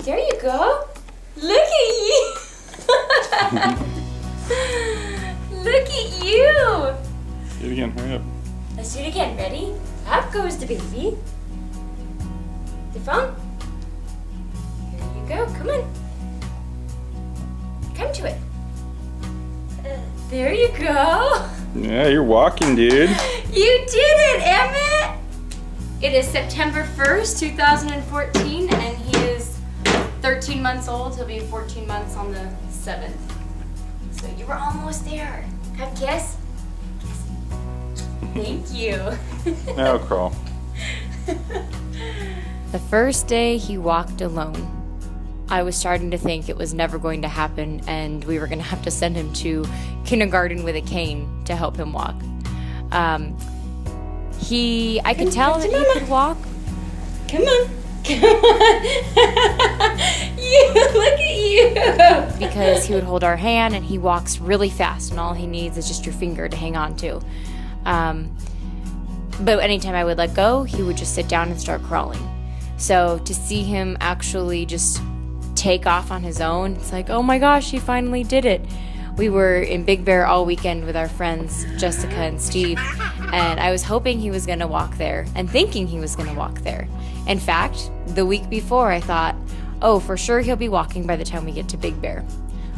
There you go. Look at you. Look at you. Do it again, hurry up. Let's do it again. Ready? Up goes the baby. The phone. Here you go. Come on. Come to it. There you go. Yeah, you're walking, dude. You did it, Emmett. It is September 1st, 2014, and he is 13 months old. He'll be 14 months on the 7th. So you were almost there. Have a kiss. Kiss. Thank you. Now crawl. The first day he walked alone, I was starting to think it was never going to happen and we were going to have to send him to kindergarten with a cane to help him walk. I could tell that he could walk. Come on. Come on. Look at you. Because he would hold our hand and he walks really fast and all he needs is just your finger to hang on to. But anytime I would let go, he would just sit down and start crawling. So to see him actually just take off on his own, it's like, oh my gosh, he finally did it. We were in Big Bear all weekend with our friends, Jessica and Steve, and I was hoping he was gonna walk there and thinking he was gonna walk there. In fact, the week before I thought, oh, for sure he'll be walking by the time we get to Big Bear.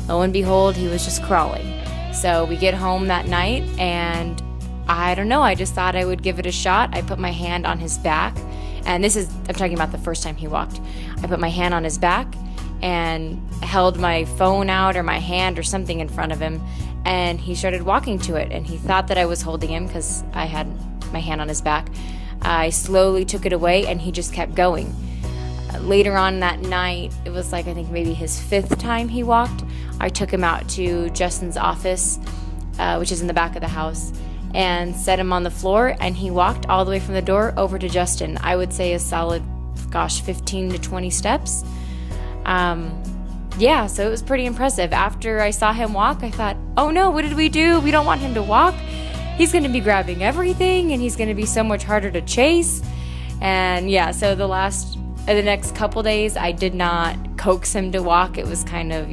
Lo and behold, he was just crawling. So we get home that night and I don't know, I just thought I would give it a shot. I put my hand on his back, and I'm talking about the first time he walked. I put my hand on his back and held my phone out or my hand or something in front of him, and he started walking to it, and he thought that I was holding him because I had my hand on his back. I slowly took it away and he just kept going. Later on that night, it was like I think maybe his 5th time he walked, I took him out to Justin's office, which is in the back of the house, and set him on the floor, and he walked all the way from the door over to Justin. I would say a solid, 15 to 20 steps. Yeah, so it was pretty impressive. After I saw him walk, I thought, oh no, what did we do? We don't want him to walk. He's going to be grabbing everything and he's going to be so much harder to chase. And yeah, so the next couple days, I did not coax him to walk. It was kind of,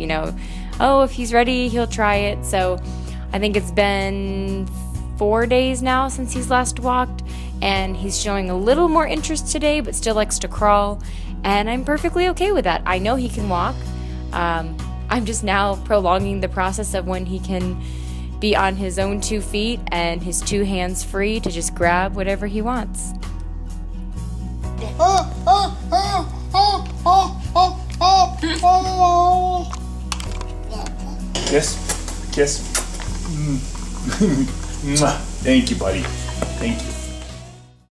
oh, if he's ready, he'll try it. So I think it's been 4 days now since he's last walked, and he's showing a little more interest today, but still likes to crawl. And I'm perfectly okay with that. I know he can walk. I'm just now prolonging the process of when he can be on his own 2 feet and his 2 hands free to just grab whatever he wants. Kiss. Kiss. Thank you, buddy. Thank you.